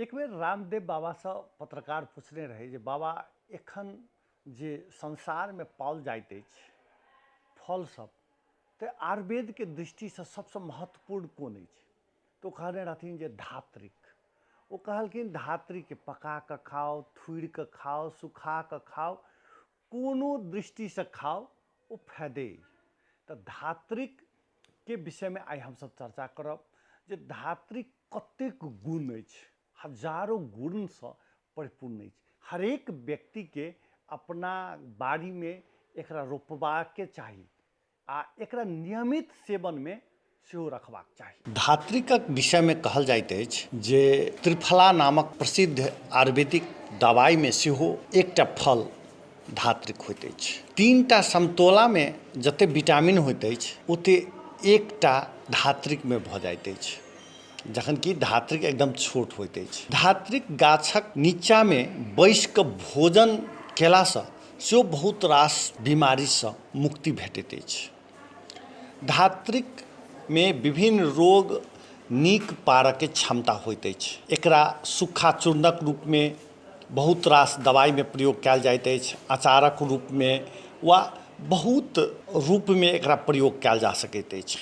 एक बेर रामदेव बाबा से पत्रकार पूछने रहे जे बाबा एखन जे संसार में पाओल जाइत अछि फल सब तो आयुर्वेद के दृष्टि से सबसे महत्वपूर्ण कोन अछि। तो कहने रहथिन जे धात्रिक। वो कहलखिन धात्री के पका के खाओ, थुड़ के खाओ, सुखा के खाओ, कोनो दृष्टि से खाओ वो फायदे। तो धात्रिक के विषय में आई हम सब चर्चा करब जे धात्रिक कतेक गुण अछि, हजारों गुण से परिपूर्ण अछि। हरेक व्यक्ति के अपना बाड़ी में एकरा रोपबाके चाही आ एकरा नियमित सेवन में सेहो रखबाक चाही। धात्रिकक विषय में कहल जाइत अछि जे त्रिफला नामक प्रसिद्ध आयुर्वेदिक दवाई में सेहो एकटा फल धात्रिक होइत अछि। तीनटा समतोला में जते विटामिन होइत अछि ओते एकटा धात्रिक में भऽ जाइत अछि, जखन कि धात्रिक एकदम छोट होइत अछि। धात्रिक गाछक नीचा में बैस कऽ भोजन केला सँ सेहो बहुत रास बीमारी सँ मुक्ति भेटैत अछि। धात्रिक में विभिन्न रोग नीक पारक के क्षमता होइत अछि। एकरा सूखा चूर्णक रूप में बहुत रास दवाई में प्रयोग कयल जाइत अछि, अचारक रूप में वा बहुत रूप में एकरा प्रयोग कयल जा सकैत अछि।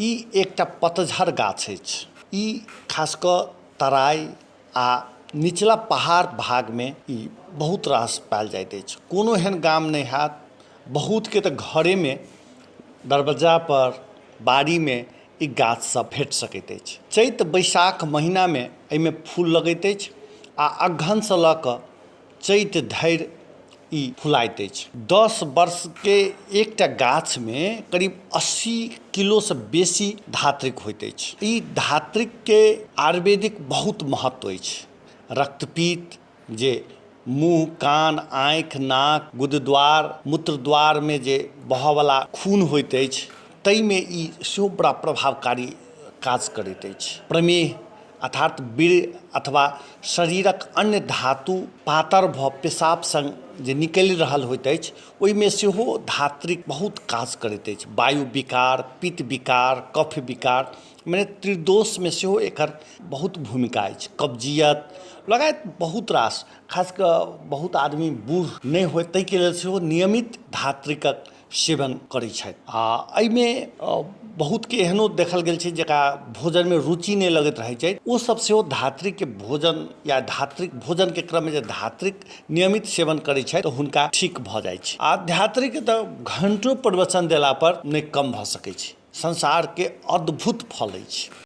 ई एकटा पतझड़ गाछ अछि। ई खास कऽ तराई आ निचला पहाड़ भाग में ई बहुत रास पायल जाइत अछि। कोनो एहन गाम नहीं हैत, बहुत के तऽ घरे में दरवाजा पर बाड़ी में ई गाछ सब भेट सकैत अछि। चैत बैसाख महीना में एहिमे फूल लगैत अछि आ अगहन से लऽ कऽ चैत धरि ई फुलाइत अछि। 10 वर्ष के एकटा गाछ में करीब 80 किलो से बेसी धात्रिक होइत अछि। ई धात्रिक के आयुर्वेदिक बहुत महत्व अछि। रक्तपीत जे मुँह, कान, आँखि, नाक, गुदद्वार, मूत्रद्वार में जे बहयवला खून होइत अछि ताहि में ई सेहो बड़ा प्रभावकारी काज करैत अछि। प्रमेह अर्थात वीर्य अथवा शरीरक अन्य धातु पातर भऽ पेशाब संग जे निकलि रहल होइत अछि ओहिमे सेहो धात्रिक बहुत काज करैत अछि। वायु विकार, पित्त विकार, कफ विकार मने त्रिदोष में सेहो एकर बहुत भूमिका अछि। कब्जियत लगायत बहुत रास, खास कऽ बहुत आदमी बूढ़ नहीं होय ताहि के लेल सेहो नियमित धात्रिकक सेवन करै छथि। आ एहिमे बहुत के एहनो देखल गेल छै जेकरा भोजन में रुचि नहीं लगैत रहै छै, ओ सब सेहो धात्रिक के भोजन या धात्रिक भोजन के क्रम में जे धात्रिक नियमित सेवन करै छै तऽ हुनका ठीक भऽ जाइ छै। आ धात्रिक तऽ घंटों प्रवचन देला पर नहीं कम भऽ सकै छै। संसार के अद्भुत फल अछि।